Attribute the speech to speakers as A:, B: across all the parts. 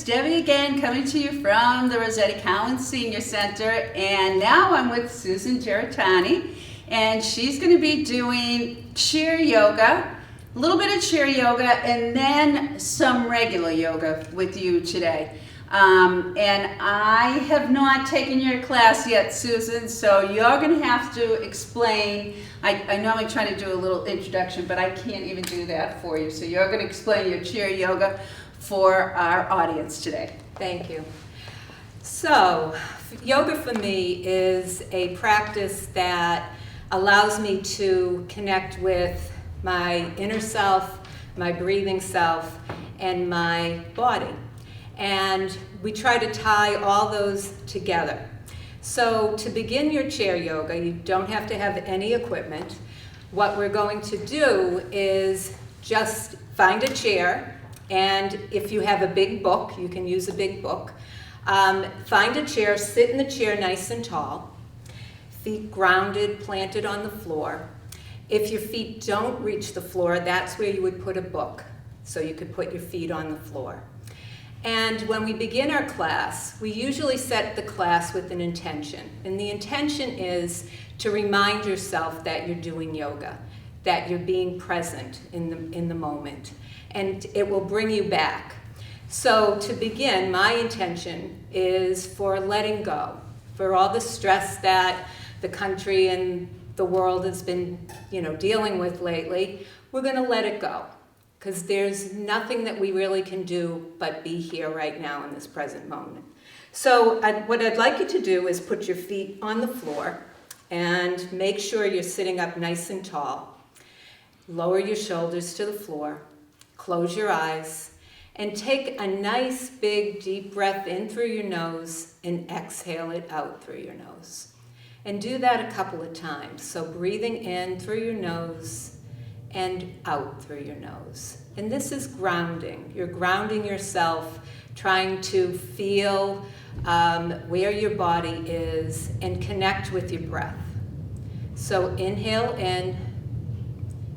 A: Debbie again, coming to you from the Revere Senior Center, and now I'm with Susan Giarratani, and she's going to be doing chair yoga, a little bit of chair yoga, and then some regular yoga with you today. And I have not taken your class yet, Susan, so you're going to have to explain. I normally try to do a little introduction, but I can't even do that for you. So you're going to explain your chair yoga for our audience today.
B: Thank you. So, yoga for me is a practice that allows me to connect with my inner self, my breathing self, and my body. And we try to tie all those together. So to begin your chair yoga, you don't have to have any equipment. What we're going to do is just find a chair, and if you have a big book, you can use a big book. Find a chair, sit in the chair nice and tall, feet grounded, planted on the floor. If your feet don't reach the floor, that's where you would put a book, so you could put your feet on the floor. And when we begin our class, we usually set the class with an intention. And the intention is to remind yourself that you're doing yoga, that you're being present in the moment. And it will bring you back. So to begin, my intention is for letting go, for all the stress that the country and the world has been, dealing with lately. We're going to let it go, because there's nothing that we really can do but be here right now in this present moment. So what I'd like you to do is put your feet on the floor and make sure you're sitting up nice and tall. Lower your shoulders to the floor, close your eyes, and take a nice big deep breath in through your nose and exhale it out through your nose. And do that a couple of times. So breathing in through your nose and out through your nose. And this is grounding. You're grounding yourself, trying to feel where your body is and connect with your breath. So inhale in,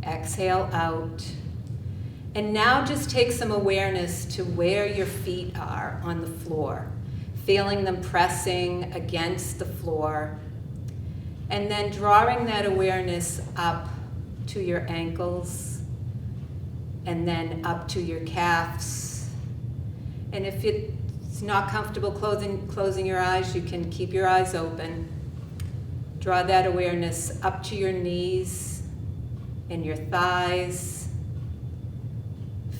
B: exhale out. And now just take some awareness to where your feet are on the floor, feeling them pressing against the floor, and then drawing that awareness up to your ankles, and then up to your calves. And if it's not comfortable closing your eyes, you can keep your eyes open. Draw that awareness up to your knees and your thighs,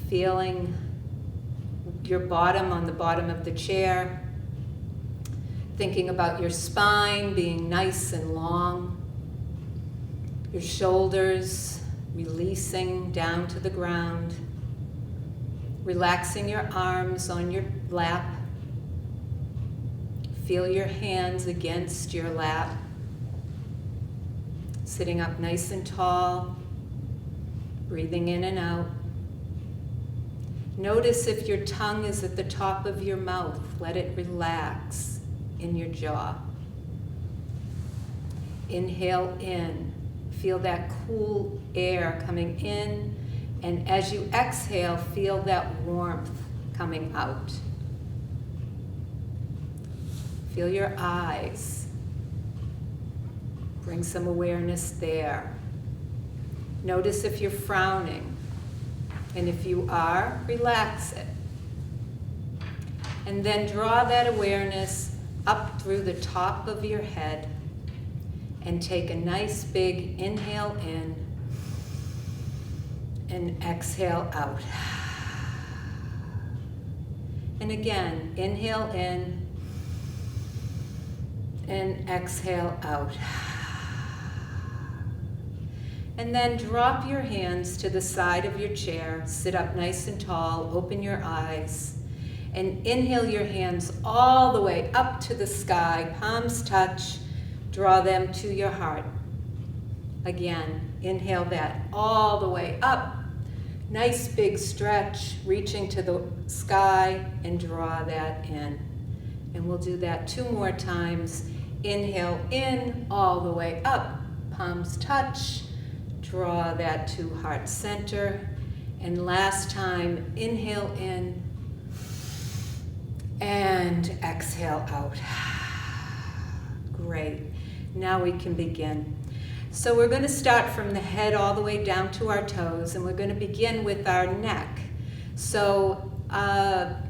B: feeling your bottom on the bottom of the chair, thinking about your spine being nice and long, your shoulders releasing down to the ground, relaxing your arms on your lap. Feel your hands against your lap, sitting up nice and tall, breathing in and out. Notice if your tongue is at the top of your mouth, let it relax in your jaw. Inhale in. Feel that cool air coming in, and as you exhale, feel that warmth coming out. Feel your eyes. Bring some awareness there. Notice if you're frowning, and if you are, relax it. And then draw that awareness up through the top of your head, and take a nice big inhale in and exhale out. And again, inhale in and exhale out. And then drop your hands to the side of your chair, sit up nice and tall, open your eyes, and inhale your hands all the way up to the sky, palms touch. Draw them to your heart. Again, inhale that all the way up. Nice big stretch, reaching to the sky, and draw that in. And we'll do that 2 more times. Inhale in, all the way up, palms touch. Draw that to heart center. And last time, inhale in And exhale out. Great. Now we can begin. So we're going to start from the head all the way down to our toes, and we're going to begin with our neck. So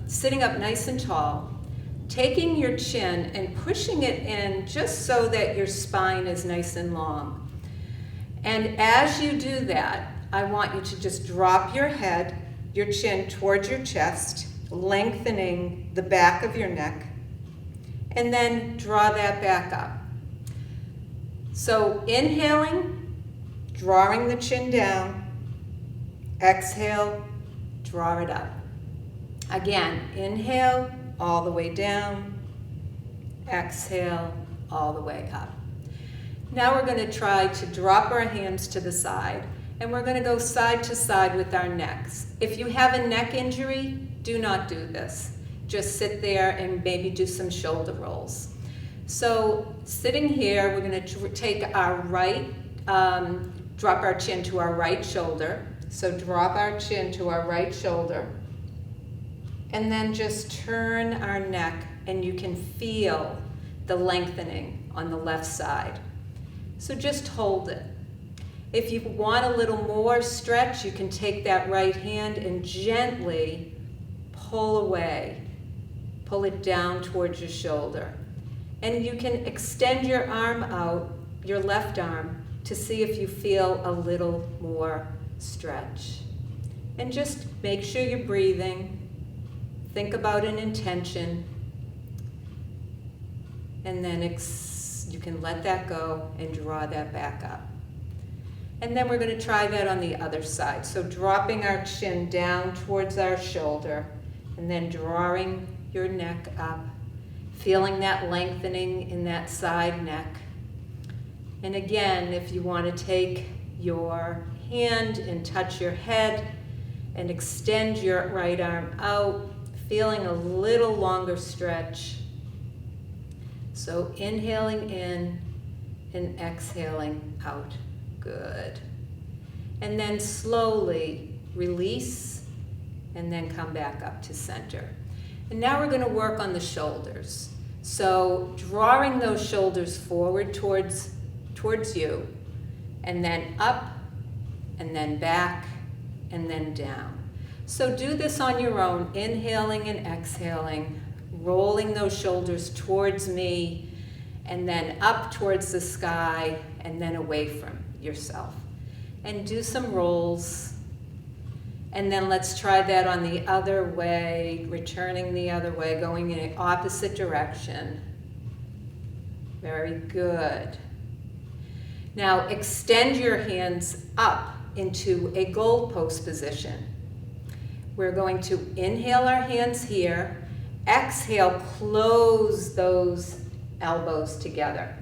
B: sitting up nice and tall, taking your chin and pushing it in just so that your spine is nice and long. And as you do that, I want you to just drop your head, your chin towards your chest, lengthening the back of your neck, and then draw that back up. So inhaling, drawing the chin down, exhale, draw it up. Again, inhale, all the way down, exhale, all the way up. Now we're going to try to drop our hands to the side, and we're going to go side to side with our necks. If you have a neck injury, do not do this. Just sit there and maybe do some shoulder rolls. So sitting here, we're going to take our right, drop our chin to our right shoulder. So drop our chin to our right shoulder. And then just turn our neck, and you can feel the lengthening on the left side. So just hold it. If you want a little more stretch, you can take that right hand and gently pull away. Pull it down towards your shoulder. And you can extend your arm out, your left arm, to see if you feel a little more stretch. And just make sure you're breathing. Think about an intention. And then you can let that go and draw that back up. And then we're going to try that on the other side. So dropping our chin down towards our shoulder, and then drawing your neck up. Feeling that lengthening in that side neck. And again, if you want to take your hand and touch your head and extend your right arm out, feeling a little longer stretch. So inhaling in and exhaling out. Good. And then slowly release and then come back up to center. And now we're going to work on the shoulders. So drawing those shoulders forward towards you, and then up, and then back, and then down. So do this on your own, inhaling and exhaling, rolling those shoulders towards me, and then up towards the sky, and then away from yourself. And do some rolls. And then let's try that on the other way, returning the other way, going in the opposite direction. Very good. Now extend your hands up into a goalpost position. We're going to inhale our hands here. Exhale, close those elbows together.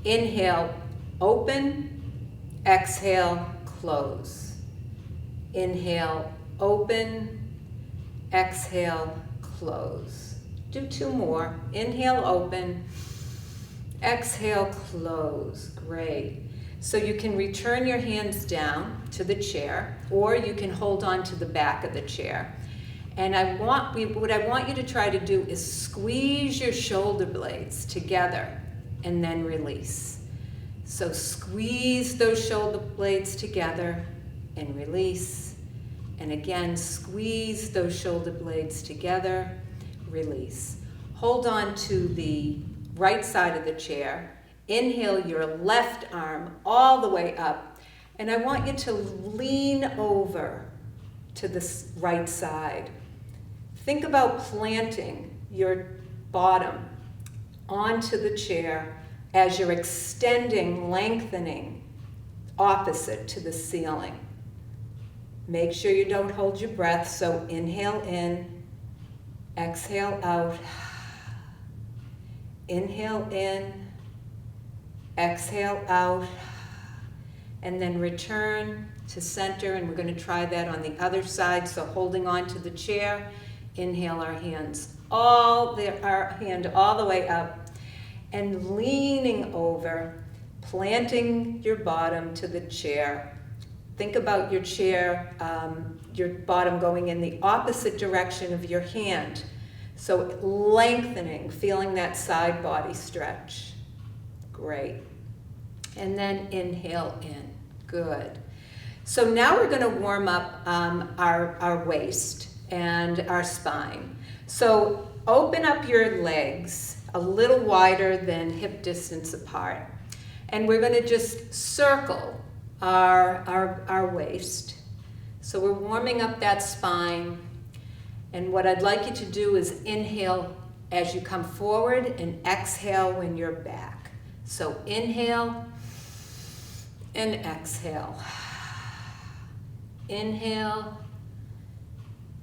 B: Inhale, open. Exhale, close. Inhale, open. Exhale, close. Do two more. Inhale, open. Exhale, close. Great. So you can return your hands down to the chair, or you can hold on to the back of the chair. And what I want you to try to do is squeeze your shoulder blades together and then release. So squeeze those shoulder blades together and release. And again, squeeze those shoulder blades together, release. Hold on to the right side of the chair. Inhale your left arm all the way up. And I want you to lean over to the right side. Think about planting your bottom onto the chair as you're extending, lengthening, opposite to the ceiling. Make sure you don't hold your breath, so inhale in, exhale out. Inhale in, exhale out, and then return to center, and we're going to try that on the other side. So holding on to the chair, inhale our hands, our hand all the way up, and leaning over, planting your bottom to the chair. Think about your chair, your bottom going in the opposite direction of your hand. So lengthening, feeling that side body stretch. Great. And then inhale in. Good. So now we're going to warm up our waist and our spine. So open up your legs a little wider than hip distance apart. And we're going to just circle our waist. So we're warming up that spine. And what I'd like you to do is inhale as you come forward and exhale when you're back. So inhale and exhale. Inhale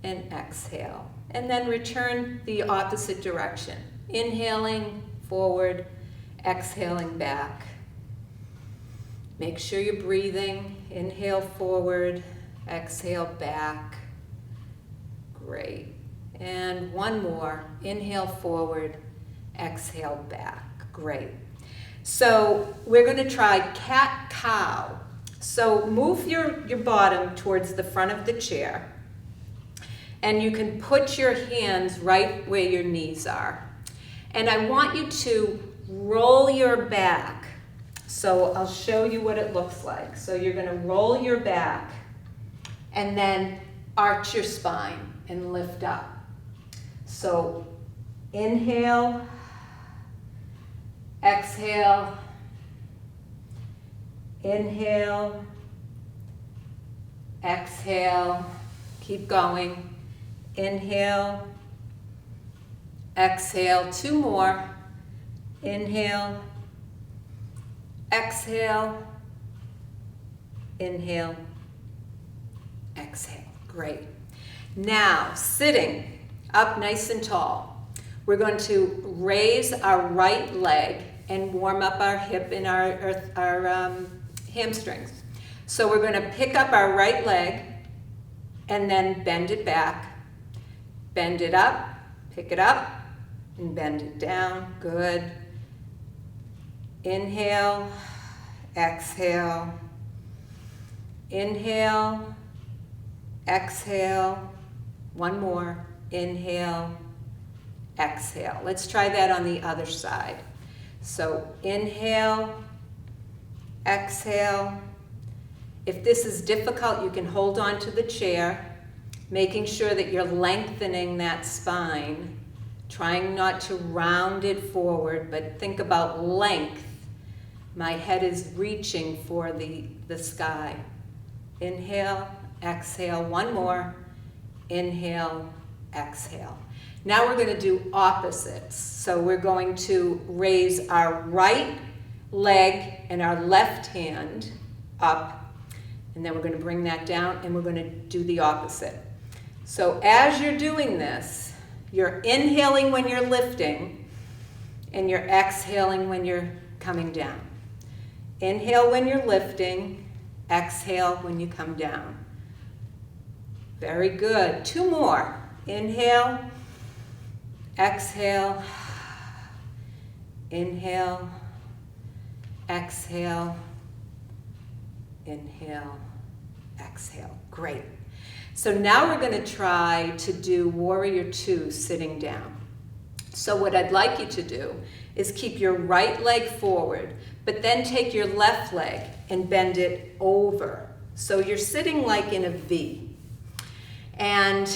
B: and exhale. And then return the opposite direction. Inhaling forward, exhaling back. Make sure you're breathing. Inhale forward, exhale back. Great. And one more. Inhale forward, exhale back. Great. So we're going to try cat-cow. So move your bottom towards the front of the chair. And you can put your hands right where your knees are. And I want you to roll your back. So I'll show you what it looks like. So you're going to roll your back and then arch your spine and lift up. So inhale, exhale, inhale, exhale, keep going. Inhale, exhale, two more. Inhale, exhale, inhale, exhale. Great. Now, sitting up nice and tall, we're going to raise our right leg and warm up our hip and our hamstrings. So we're going to pick up our right leg and then bend it back. Bend it up, pick it up, and bend it down. Good. Inhale, exhale. Inhale, exhale. One more. Inhale, exhale. Let's try that on the other side. So inhale, exhale. If this is difficult, you can hold on to the chair, making sure that you're lengthening that spine, trying not to round it forward, but think about length. My head is reaching for the sky. Inhale, exhale. One more. Inhale, exhale. Now we're going to do opposites. So we're going to raise our right leg and our left hand up, and then we're going to bring that down, and we're going to do the opposite. So as you're doing this, you're inhaling when you're lifting, and you're exhaling when you're coming down. Inhale when you're lifting, exhale when you come down. Very good. Two more. Inhale, exhale, inhale, exhale, inhale, exhale. Great. So now we're going to try to do Warrior Two sitting down. So what I'd like you to do is keep your right leg forward, but then take your left leg and bend it over. So you're sitting like in a V. And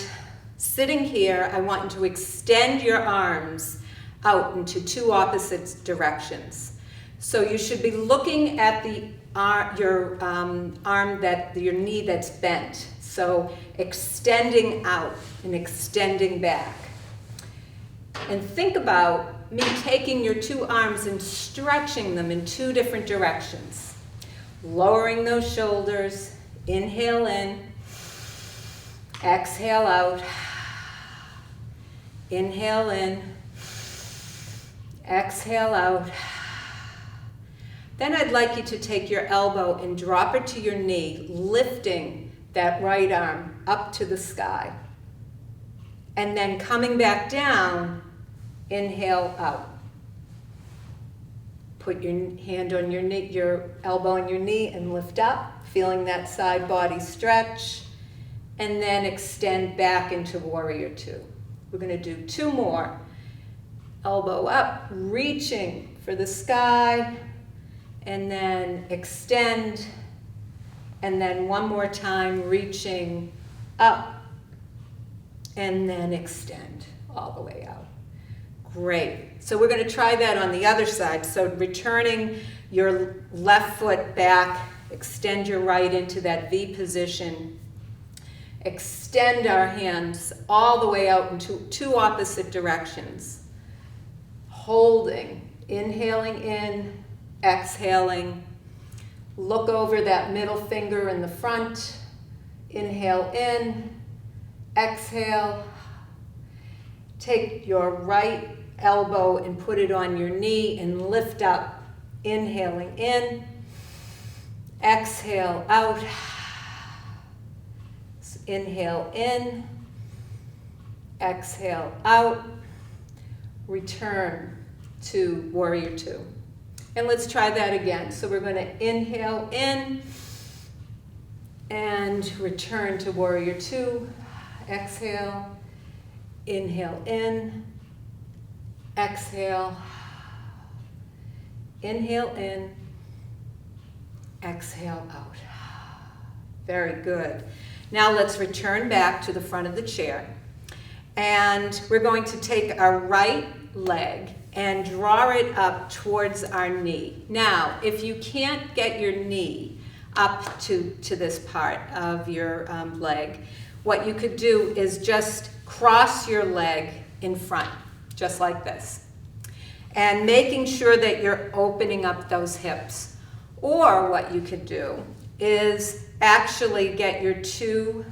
B: sitting here, I want you to extend your arms out into two opposite directions. So you should be looking at your knee that's bent. So extending out and extending back. And think about me taking your two arms and stretching them in two different directions. Lowering those shoulders, inhale in, exhale out, inhale in, exhale out. Then I'd like you to take your elbow and drop it to your knee, lifting that right arm up to the sky. And then coming back down, inhale out. Put your hand on your knee, your elbow on your knee, and lift up, feeling that side body stretch. And then extend back into Warrior Two. We're going to do 2 more. Elbow up, reaching for the sky, and then extend, and then 1 more time, reaching up, and then extend all the way out. Great. So we're going to try that on the other side. So returning your left foot back, extend your right into that V position. Extend our hands all the way out into 2 opposite directions. Holding, inhaling in, exhaling. Look over that middle finger in the front. Inhale in, exhale. Take your right elbow and put it on your knee and lift up. Inhaling in, exhale out. Inhale in, exhale out. Return to Warrior 2. And let's try that again. So we're going to inhale in and return to Warrior 2. Exhale, inhale in, exhale, inhale in, exhale out. Very good. Now let's return back to the front of the chair. And we're going to take our right leg and draw it up towards our knee. Now, if you can't get your knee up to this part of your leg, what you could do is just cross your leg in front, just like this. And making sure that you're opening up those hips. Or what you could do is actually get your 2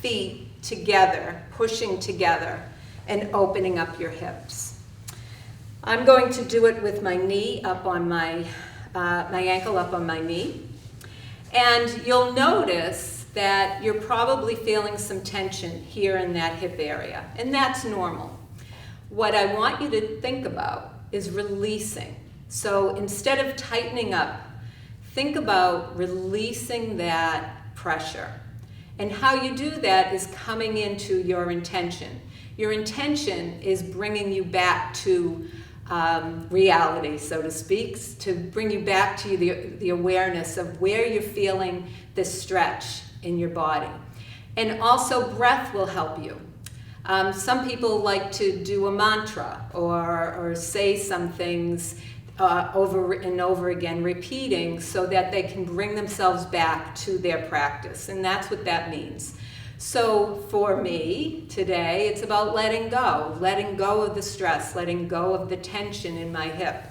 B: feet together, pushing together, and opening up your hips. I'm going to do it with my knee up on my ankle up on my knee. And you'll notice that you're probably feeling some tension here in that hip area, and that's normal. What I want you to think about is releasing. So instead of tightening up, think about releasing that pressure. And how you do that is coming into your intention. Your intention is bringing you back to reality, so to speak, to bring you back to the awareness of where you're feeling this stretch in your body. And also breath will help you. Some people like to do a mantra or say some things over and over again, repeating, so that they can bring themselves back to their practice. And that's what that means. So for me today, it's about letting go of the stress, letting go of the tension in my hip.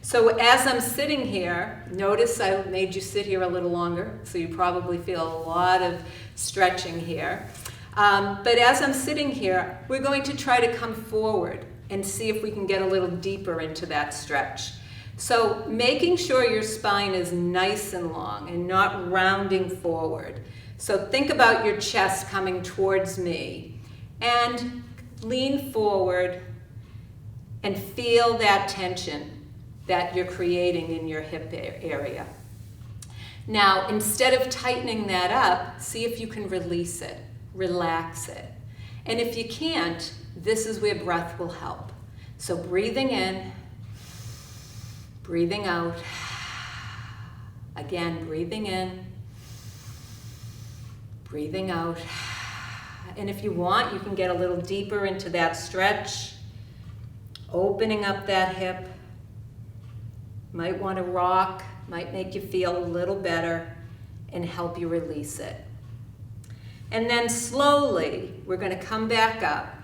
B: So as I'm sitting here, notice I made you sit here a little longer, so you probably feel a lot of stretching here. But as I'm sitting here, we're going to try to come forward and see if we can get a little deeper into that stretch. So making sure your spine is nice and long and not rounding forward. So think about your chest coming towards me and lean forward and feel that tension that you're creating in your hip area. Now, instead of tightening that up, see if you can release it, relax it. And if you can't, this is where breath will help. So breathing in, breathing out. Again, breathing in, breathing out. And if you want, you can get a little deeper into that stretch, opening up that hip. Might want to rock, might make you feel a little better and help you release it. And then slowly, we're going to come back up,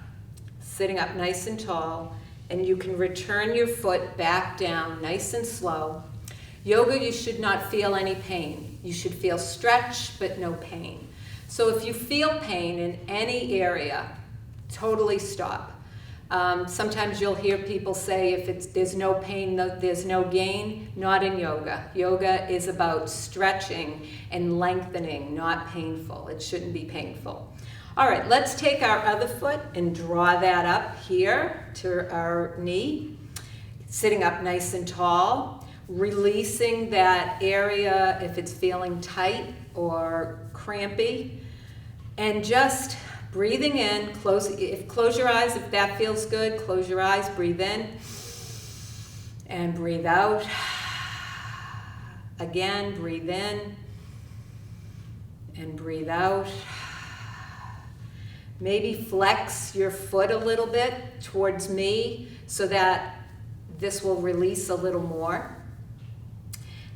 B: sitting up nice and tall, and you can return your foot back down nice and slow. Yoga, you should not feel any pain. You should feel stretch, but no pain. So if you feel pain in any area, totally stop. Sometimes you'll hear people say if there's no pain, there's no gain. Not in yoga. Yoga is about stretching and lengthening, not painful. It shouldn't be painful. All right, let's take our other foot and draw that up here to our knee. Sitting up nice and tall, releasing that area if it's feeling tight or crampy, and just breathing in, close your eyes if that feels good. Close your eyes, breathe in, and breathe out. Again, breathe in, and breathe out. Maybe flex your foot a little bit towards me so that this will release a little more.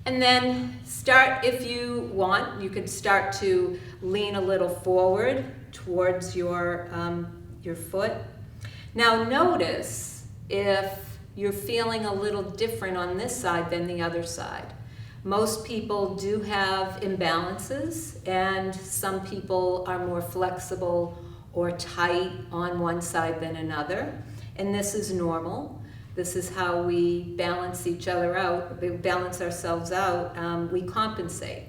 B: And then start, if you want, you could start to lean a little forward towards your foot. Now notice if you're feeling a little different on this side than the other side. Most people do have imbalances, and some people are more flexible or tight on one side than another, and this is normal. This is how we balance each other out, we balance ourselves out, we compensate.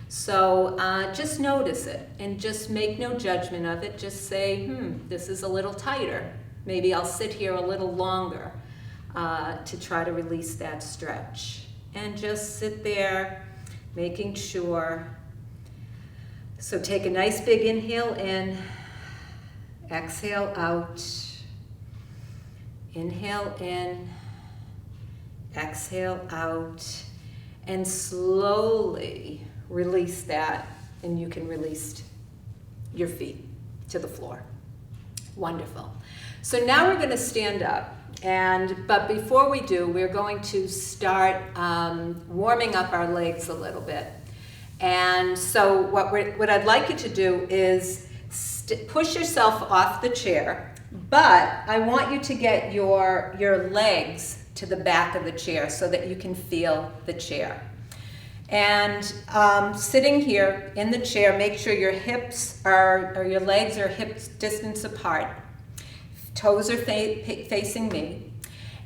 B: So just notice it and just make no judgment of it. Just say, this is a little tighter. Maybe I'll sit here a little longer to try to release that stretch. And just sit there making sure. So take a nice big inhale in, exhale out. Inhale in, exhale out, and slowly release that, and you can release your feet to the floor. Wonderful. So now we're going to stand up, but before we do, we're going to start warming up our legs a little bit. And so what I'd like you to do is push yourself off the chair. But I want you to get your legs to the back of the chair so that you can feel the chair. And sitting here in the chair, make sure your hips or your legs are hip distance apart. Toes are facing me.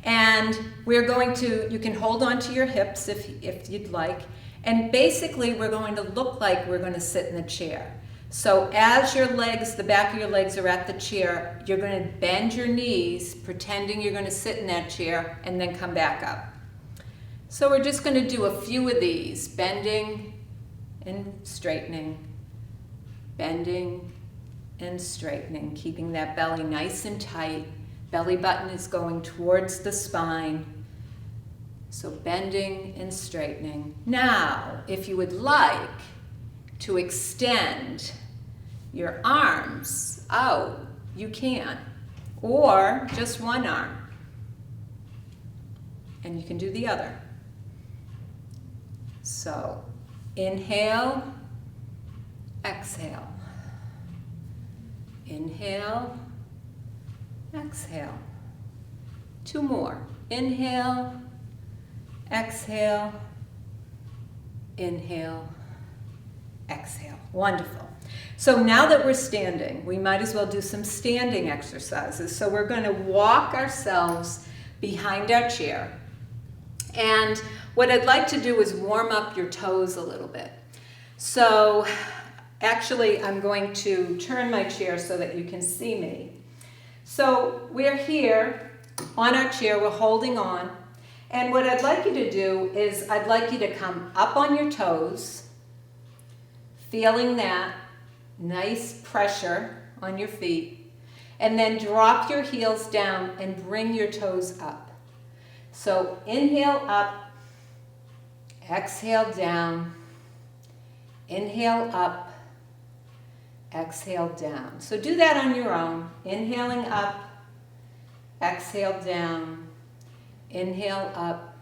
B: And we're going to, you can hold on to your hips if you'd like. And basically we're going to look like we're going to sit in the chair. So as your legs, the back of your legs are at the chair, you're going to bend your knees, pretending you're going to sit in that chair, and then come back up. So we're just going to do a few of these, bending and straightening, bending and straightening, keeping that belly nice and tight. Belly button is going towards the spine. So bending and straightening. Now, if you would like to extend your arms out, you can, or just one arm, and you can do the other. So inhale, exhale, inhale, exhale. Two more. Inhale, exhale, inhale, exhale. Wonderful. So now that we're standing, we might as well do some standing exercises. So we're going to walk ourselves behind our chair. And what I'd like to do is warm up your toes a little bit. So actually, I'm going to turn my chair so that you can see me. So we're here on our chair, we're holding on. And what I'd like you to do is I'd like you to come up on your toes, feeling that nice pressure on your feet, and then drop your heels down and bring your toes up. So inhale up, exhale down, inhale up, exhale down. So do that on your own. Inhaling up, exhale down, inhale up,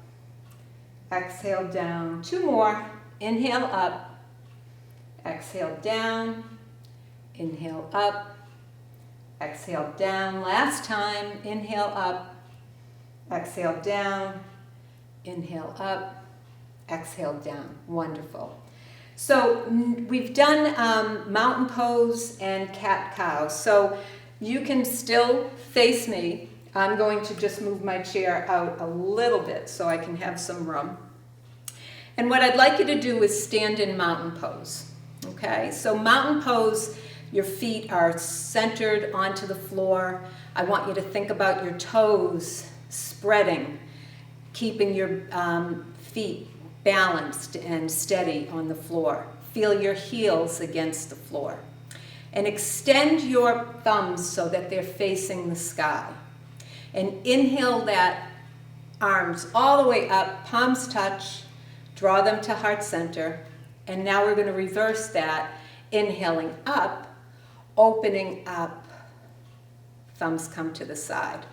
B: exhale down. Two more. Inhale up, exhale down, inhale up, exhale down. Last time, inhale up, exhale down, inhale up, exhale down. Wonderful. So we've done mountain pose and cat-cow. So you can still face me. I'm going to just move my chair out a little bit so I can have some room. And what I'd like you to do is stand in mountain pose. Okay, so mountain pose, your feet are centered onto the floor. I want you to think about your toes spreading, keeping your feet balanced and steady on the floor. Feel your heels against the floor. And extend your thumbs so that they're facing the sky. And inhale that arms all the way up, palms touch, draw them to heart center. And now we're going to reverse that, inhaling up, opening up, thumbs come to the side.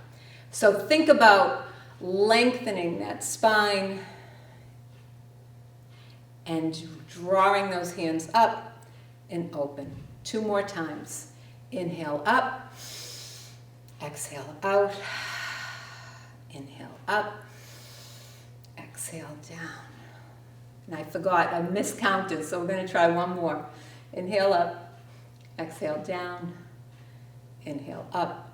B: So think about lengthening that spine and drawing those hands up and open. 2 more times. Inhale up, exhale out, inhale up, exhale down. And I forgot, I miscounted, so we're going to try one more. Inhale up, exhale down, inhale up,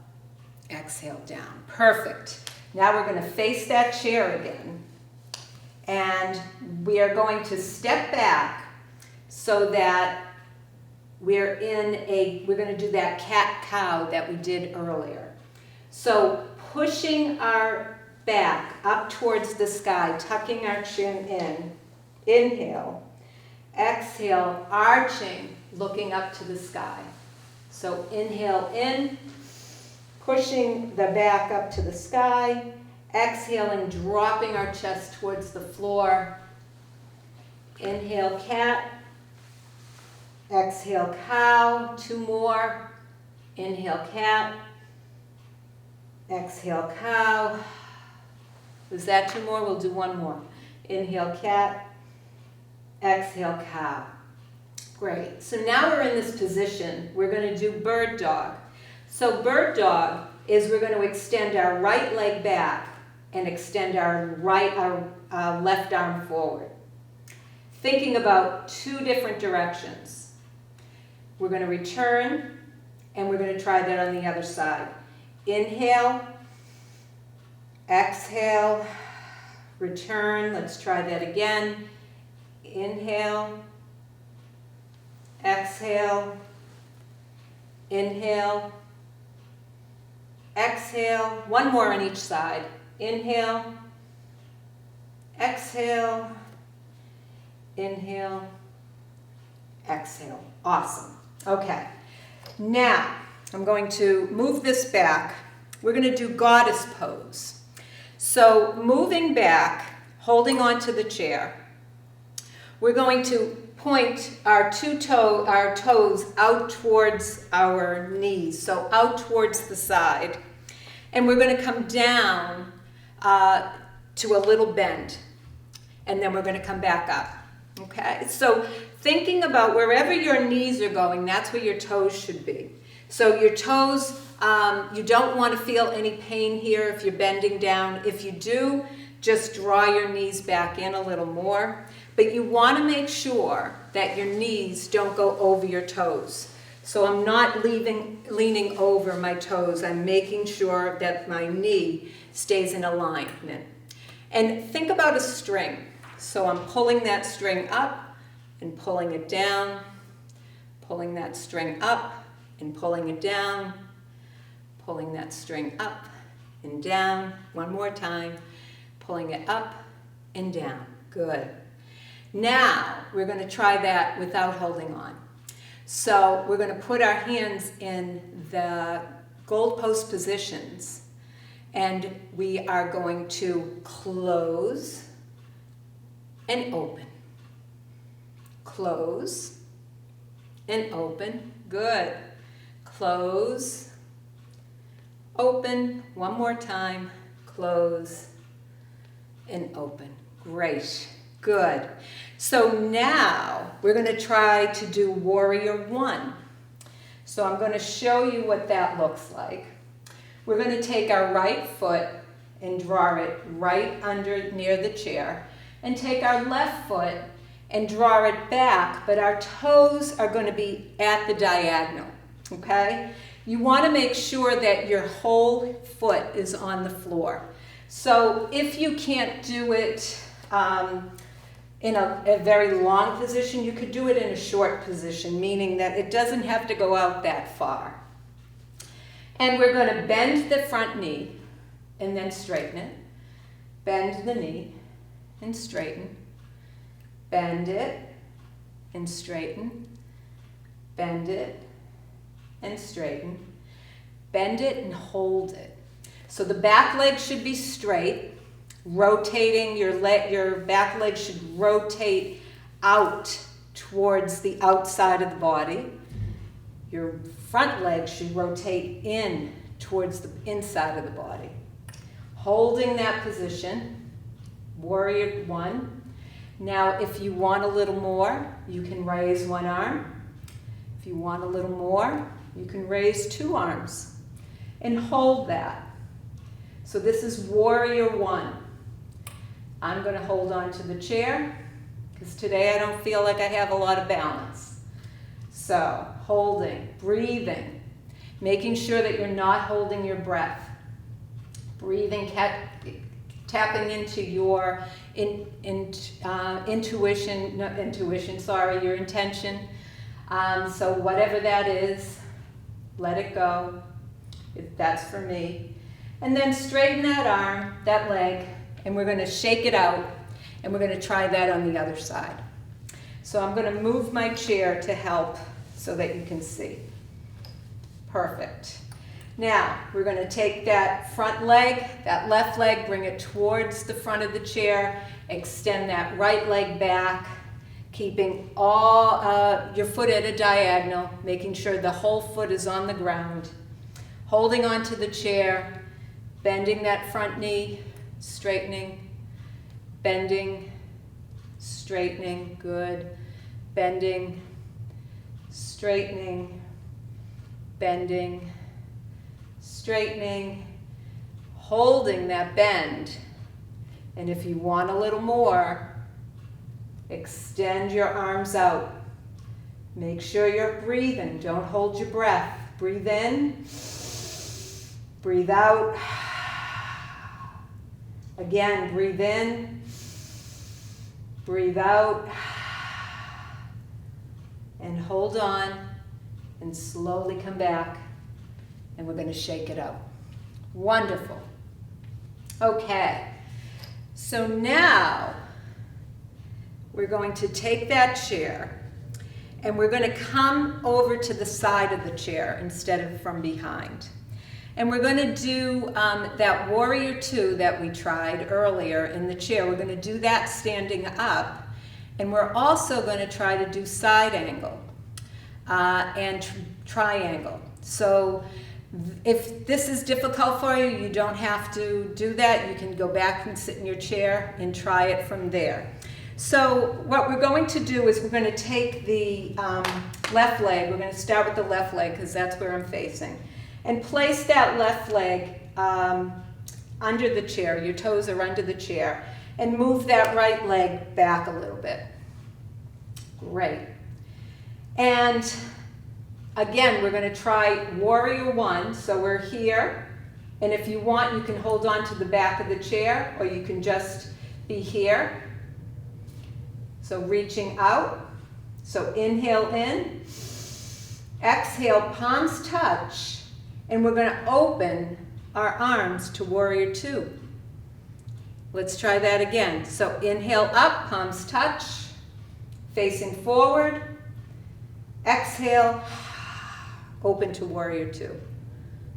B: exhale down. Perfect. Now we're going to face that chair again. And we are going to step back so that we're going to do that cat-cow that we did earlier. So pushing our back up towards the sky, tucking our chin in. Inhale. Exhale, arching, looking up to the sky. So inhale in, pushing the back up to the sky. Exhaling, dropping our chest towards the floor. Inhale, cat. Exhale, cow. 2 more. Inhale, cat. Exhale, cow. Was that 2 more? We'll do 1 more. Inhale, cat. Exhale, cow. Great. So now we're in this position. We're going to do bird dog. So bird dog is we're going to extend our right leg back and extend our left arm forward. Thinking about 2 different directions. We're going to return, and we're going to try that on the other side. Inhale, exhale, return. Let's try that again. Inhale, exhale, inhale, exhale. 1 more on each side. Inhale, exhale, inhale, exhale. Awesome. Okay. Now, I'm going to move this back. We're going to do goddess pose. So moving back, holding onto the chair, we're going to point our toes out towards our knees, so out towards the side. And we're going to come down to a little bend. And then we're going to come back up. Okay? So thinking about wherever your knees are going, that's where your toes should be. So your toes, you don't want to feel any pain here if you're bending down. If you do, just draw your knees back in a little more. But you want to make sure that your knees don't go over your toes. So I'm not leaning over my toes. I'm making sure that my knee stays in alignment. And think about a string. So I'm pulling that string up and pulling it down, pulling that string up and pulling it down, pulling that string up and down. 1 more time, pulling it up and down. Good. Now we're going to try that without holding on. So we're going to put our hands in the goalpost positions, and we are going to close and open. Close and open. Good. Close, open. 1 more time. Close and open. Great. Good. So now we're going to try to do Warrior 1. So I'm going to show you what that looks like. We're going to take our right foot and draw it right under near the chair, and take our left foot and draw it back, but our toes are going to be at the diagonal, okay? You want to make sure that your whole foot is on the floor. So if you can't do it in a very long position, you could do it in a short position, meaning that it doesn't have to go out that far. And we're going to bend the front knee and then straighten it. Bend the knee and straighten. Bend it and straighten. Bend it and straighten. Bend it and hold it. So the back leg should be straight. Rotating your back leg should rotate out towards the outside of the body. Your front leg should rotate in towards the inside of the body. Holding that position, warrior one. Now, if you want a little more, you can raise one arm. If you want a little more, you can raise two arms and hold that. So this is warrior one. I'm going to hold on to the chair because today I don't feel like I have a lot of balance. So holding, breathing, making sure that you're not holding your breath. Breathing, tapping into your your intention. So whatever that is, let it go. That's for me. And then straighten that arm, that leg, and we're going to shake it out, and we're going to try that on the other side. So I'm going to move my chair to help so that you can see. Perfect. Now, we're going to take that front leg, that left leg, bring it towards the front of the chair, extend that right leg back, keeping all your foot at a diagonal, making sure the whole foot is on the ground, holding onto the chair, bending that front knee, straightening, bending, straightening, good, bending, straightening, bending, straightening, holding that bend. And if you want a little more, extend your arms out. Make sure you're breathing. Don't hold your breath. Breathe in, breathe out. Again, breathe in, breathe out, and hold on, and slowly come back, and we're going to shake it out. Wonderful. Okay, so now we're going to take that chair, and we're going to come over to the side of the chair instead of from behind. And we're going to do that warrior two that we tried earlier in the chair. We're going to do that standing up. And we're also going to try to do side angle and triangle. So if this is difficult for you, you don't have to do that. You can go back and sit in your chair and try it from there. So what we're going to do is we're going to take the left leg. We're going to start with the left leg because that's where I'm facing. And place that left leg under the chair. Your toes are under the chair. And move that right leg back a little bit. Great. And again, we're going to try warrior one. So we're here. And if you want, you can hold on to the back of the chair, or you can just be here. So reaching out. So inhale in. Exhale, palms touch. And we're going to open our arms to warrior two. Let's try that again. So inhale up, palms touch, facing forward. Exhale, open to warrior two.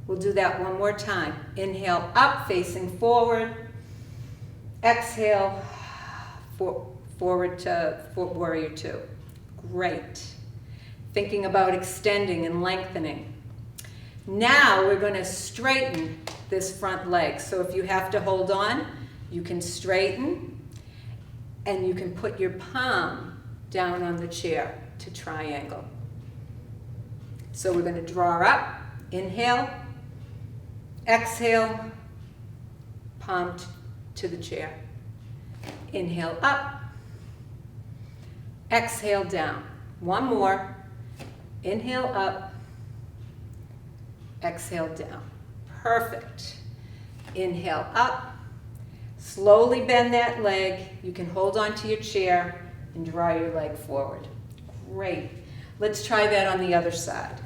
B: We'll do that one more time. Inhale up, facing forward. Exhale, forward to warrior two. Great. Thinking about extending and lengthening. Now we're going to straighten this front leg. So if you have to hold on, you can straighten, and you can put your palm down on the chair to triangle. So we're going to draw up, inhale, exhale, palm to the chair. Inhale up, exhale down. One more, inhale up, exhale down. Perfect. Inhale up. Slowly bend that leg. You can hold on to your chair and draw your leg forward. Great. Let's try that on the other side.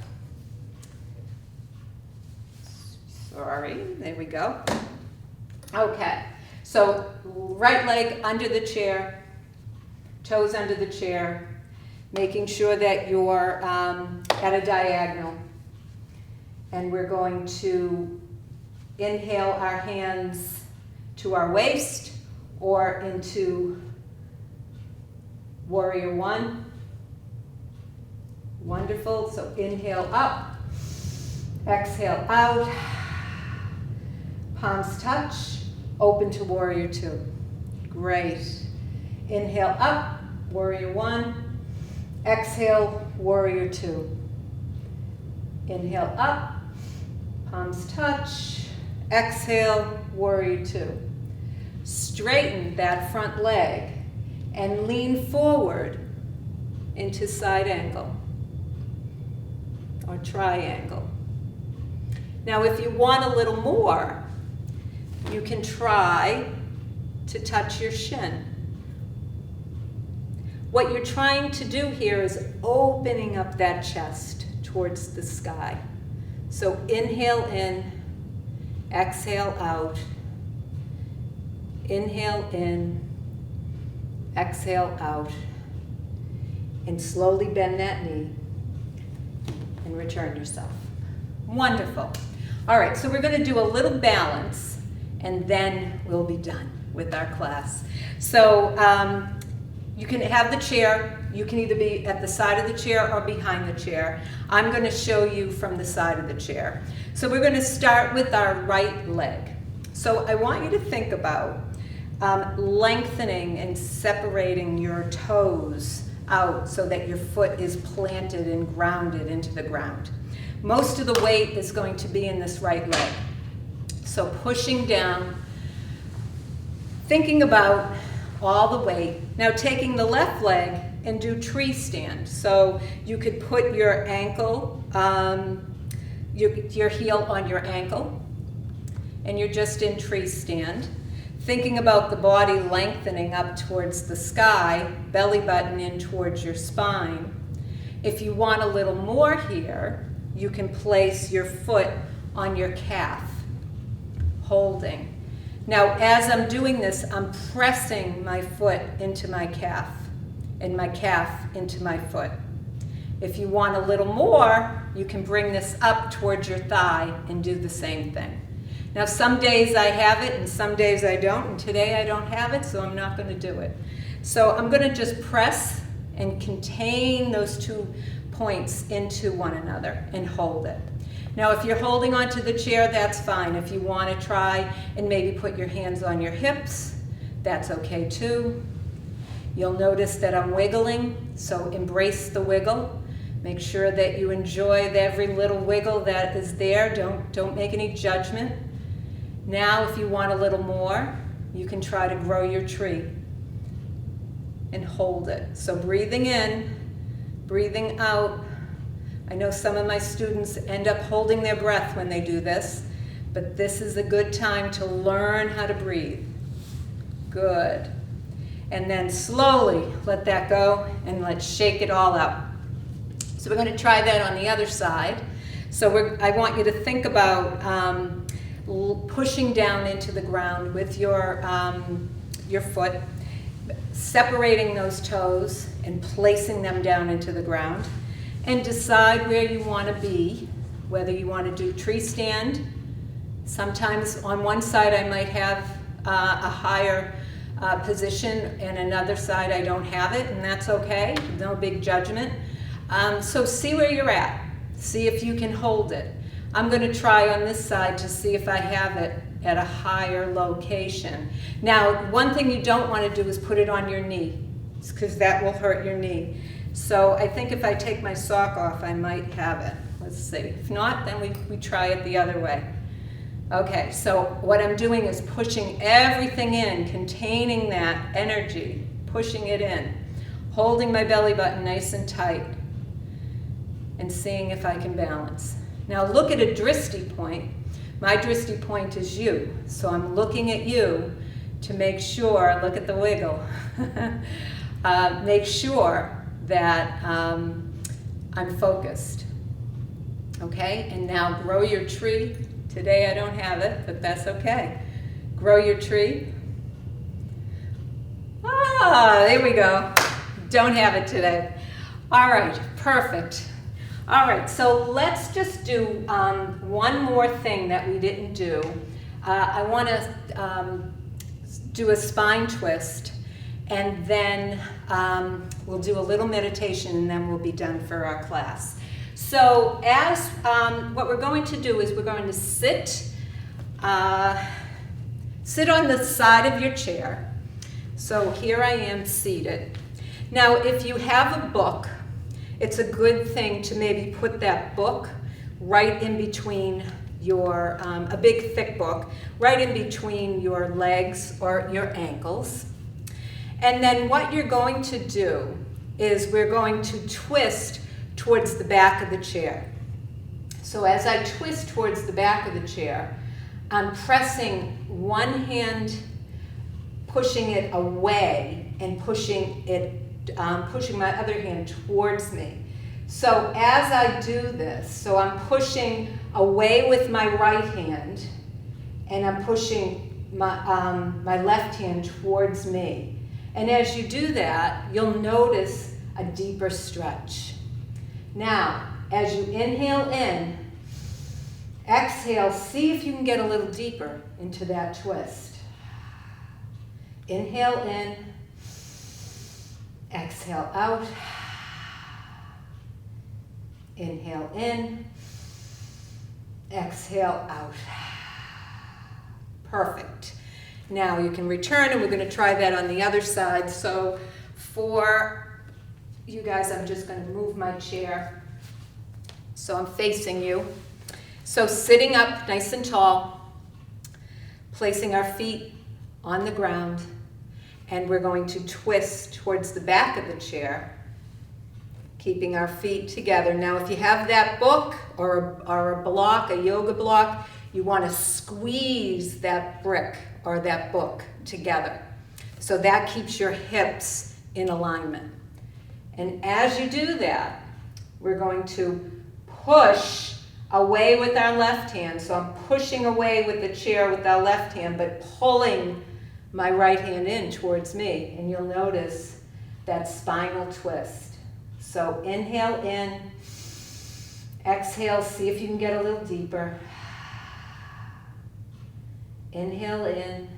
B: Sorry. There we go. Okay. So right leg under the chair, toes under the chair, making sure that you're at a diagonal. And we're going to inhale our hands to our waist or into Warrior One. Wonderful. So inhale up, exhale out, palms touch, open to Warrior Two. Great. Inhale up, Warrior One, exhale, Warrior Two. Inhale up, palms touch, exhale, Warrior Two. Straighten that front leg and lean forward into side angle or triangle. Now if you want a little more, you can try to touch your shin. What you're trying to do here is opening up that chest towards the sky. So inhale in, exhale out. Inhale in, exhale out. And slowly bend that knee and return yourself. Wonderful. All right, so we're going to do a little balance and then we'll be done with our class. So you can have the chair. You can either be at the side of the chair or behind the chair. I'm going to show you from the side of the chair. So we're going to start with our right leg. So I want you to think about lengthening and separating your toes out so that your foot is planted and grounded into the ground. Most of the weight is going to be in this right leg. So pushing down, thinking about all the weight. Now taking the left leg and do tree stand. So you could put your ankle, your heel on your ankle, and you're just in tree stand. Thinking about the body lengthening up towards the sky, belly button in towards your spine. If you want a little more here, you can place your foot on your calf, holding. Now, as I'm doing this, I'm pressing my foot into my calf and my calf into my foot. If you want a little more, you can bring this up towards your thigh and do the same thing. Now, some days I have it and some days I don't, and today I don't have it, so I'm not going to do it. So I'm going to just press and contain those 2 points into one another and hold it. Now, if you're holding onto the chair, that's fine. If you want to try and maybe put your hands on your hips, that's okay too. You'll notice that I'm wiggling, so embrace the wiggle. Make sure that you enjoy every little wiggle that is there. Don't make any judgment. Now, if you want a little more, you can try to grow your tree and hold it. So breathing in, breathing out. I know some of my students end up holding their breath when they do this, but this is a good time to learn how to breathe. Good. And then slowly let that go and let's shake it all out. So we're going to try that on the other side. So I want you to think about pushing down into the ground with your foot, separating those toes and placing them down into the ground, and decide where you want to be, whether you want to do tree stand. Sometimes on one side I might have a higher position and another side I don't have it, and that's okay, no big judgment. So see where you're at, see if you can hold it. I'm going to try on this side to see if I have it at a higher location. Now, one thing you don't want to do is put it on your knee, because that will hurt your knee. So I think if I take my sock off, I might have it. Let's see. If not, then we try it the other way. Okay, so what I'm doing is pushing everything in, containing that energy, pushing it in, holding my belly button nice and tight, and seeing if I can balance. Now look at a drishti point. My drishti point is you. So I'm looking at you to make sure, look at the wiggle, make sure that I'm focused. Okay, and now grow your tree. Today I don't have it, but that's okay. Grow your tree. Ah, there we go. Don't have it today. All right, perfect. All right, so let's just do one more thing that we didn't do. I want to do a spine twist, and then we'll do a little meditation, and then we'll be done for our class. So as what we're going to do is we're going to sit on the side of your chair. So here I am seated. Now, if you have a book, it's a good thing to maybe put that book right in between your, a big thick book, right in between your legs or your ankles. And then what you're going to do is we're going to twist towards the back of the chair. So as I twist towards the back of the chair, I'm pressing one hand, pushing it away, and pushing my other hand towards me. So as I do this, so I'm pushing away with my right hand, and I'm pushing my left hand towards me. And as you do that, you'll notice a deeper stretch. Now, as you inhale in, exhale, see if you can get a little deeper into that twist. Inhale in, exhale out. Inhale in, exhale out. Perfect. Now you can return, and we're going to try that on the other side. So for you guys, I'm just going to move my chair so I'm facing you. So sitting up nice and tall, placing our feet on the ground, and we're going to twist towards the back of the chair, keeping our feet together. Now, if you have that book or a block, a yoga block, you want to squeeze that brick or that book together. So that keeps your hips in alignment. And as you do that, we're going to push away with our left hand. So I'm pushing away with the chair with our left hand, but pulling my right hand in towards me. And you'll notice that spinal twist. So inhale in, exhale, see if you can get a little deeper. Inhale in,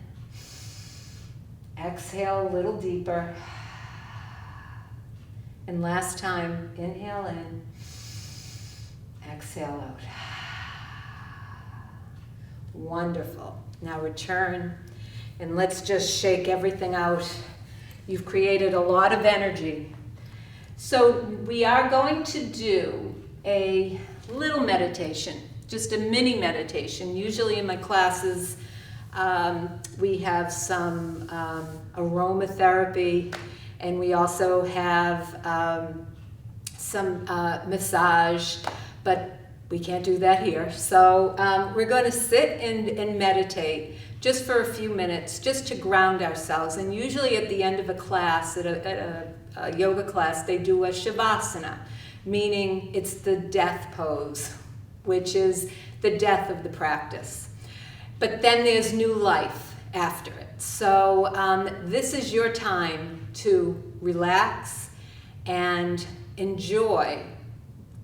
B: exhale a little deeper. And last time, inhale in, exhale out. Wonderful. Now return, and let's just shake everything out. You've created a lot of energy. So we are going to do a little meditation, just a mini meditation. Usually in my classes, we have some aromatherapy, and we also have some massage, but we can't do that here. So we're going to sit and meditate just for a few minutes, just to ground ourselves. And usually at the end of a class, at a yoga class, they do a shavasana, meaning it's the death pose, which is the death of the practice. But then there's new life after it. So this is your time to relax and enjoy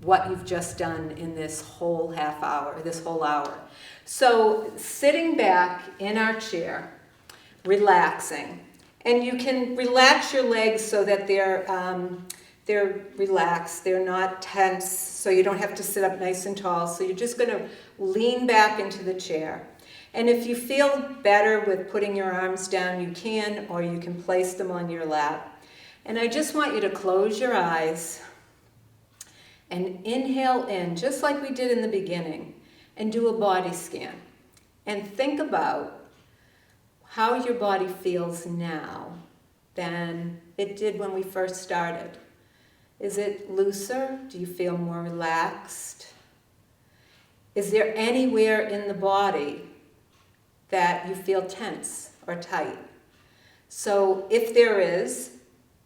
B: what you've just done in this whole half hour, this whole hour. So sitting back in our chair, relaxing. And you can relax your legs so that they're relaxed, they're not tense, so you don't have to sit up nice and tall. So you're just going to lean back into the chair. And if you feel better with putting your arms down, you can, or you can place them on your lap. And I just want you to close your eyes and inhale in, just like we did in the beginning, and do a body scan. And think about how your body feels now than it did when we first started. Is it looser? Do you feel more relaxed? Is there anywhere in the body that you feel tense or tight? So if there is,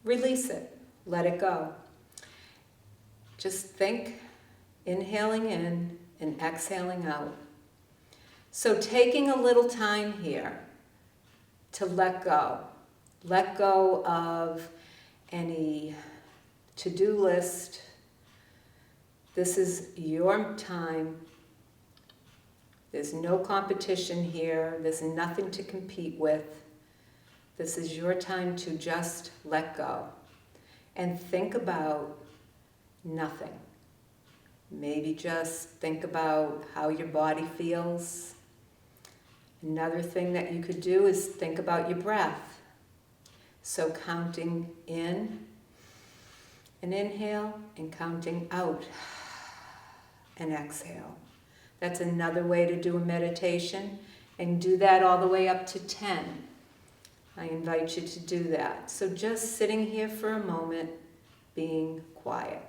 B: release it, let it go. Just think, inhaling in and exhaling out. So taking a little time here to let go. Let go of any to-do list, This is your time. There's no competition here. There's nothing to compete with. This is your time to just let go and think about nothing. Maybe just think about how your body feels. Another thing that you could do is think about your breath. So counting in and inhale and counting out and exhale. That's another way to do a meditation, and do that all the way up to 10. I invite you to do that. So just sitting here for a moment, being quiet.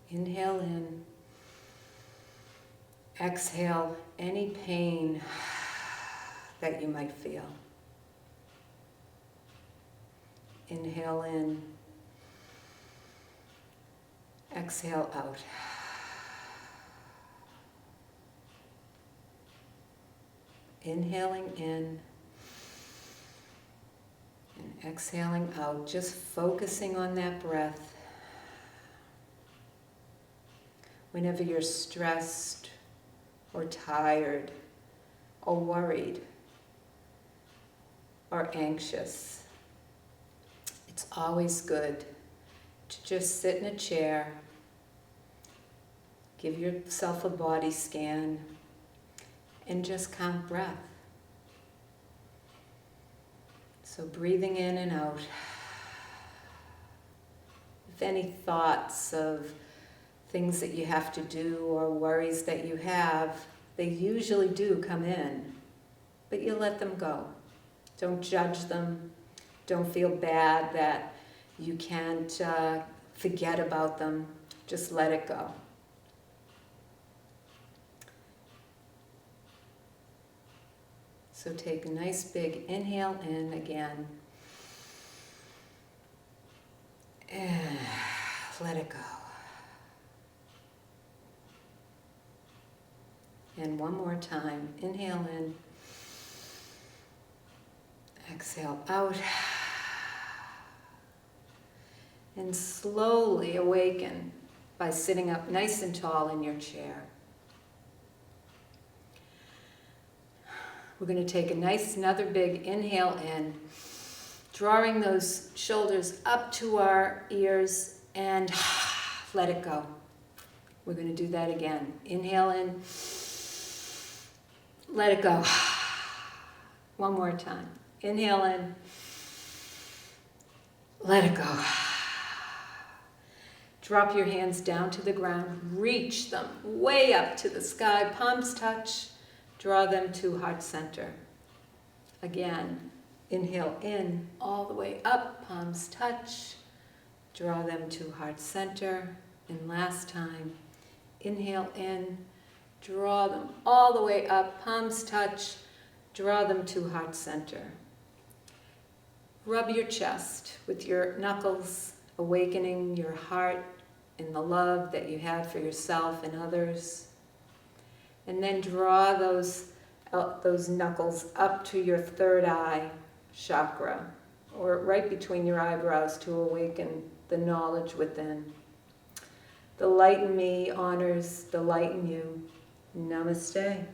B: Inhale in. Exhale any pain that you might feel. Inhale in. Exhale out. Inhaling in and exhaling out, just focusing on that breath. Whenever you're stressed or tired or worried or anxious, it's always good to just sit in a chair, give yourself a body scan, and just count breath. So breathing in and out. If any thoughts of things that you have to do or worries that you have, they usually do come in, but you let them go. Don't judge them. Don't feel bad that you can't forget about them. Just let it go. So take a nice big inhale in again. And let it go. And one more time. Inhale in. Exhale out. And slowly awaken by sitting up nice and tall in your chair. We're going to take another big inhale in, drawing those shoulders up to our ears, and let it go. We're going to do that again. Inhale in, let it go. One more time. Inhale in, let it go. Drop your hands down to the ground, reach them way up to the sky, palms touch. Draw them to heart center. Again, inhale in, all the way up, palms touch. Draw them to heart center. And last time, inhale in, draw them all the way up, palms touch. Draw them to heart center. Rub your chest with your knuckles, awakening your heart and the love that you have for yourself and others. And then draw those knuckles up to your third eye chakra, or right between your eyebrows, to awaken the knowledge within. The light in me honors the light in you. Namaste.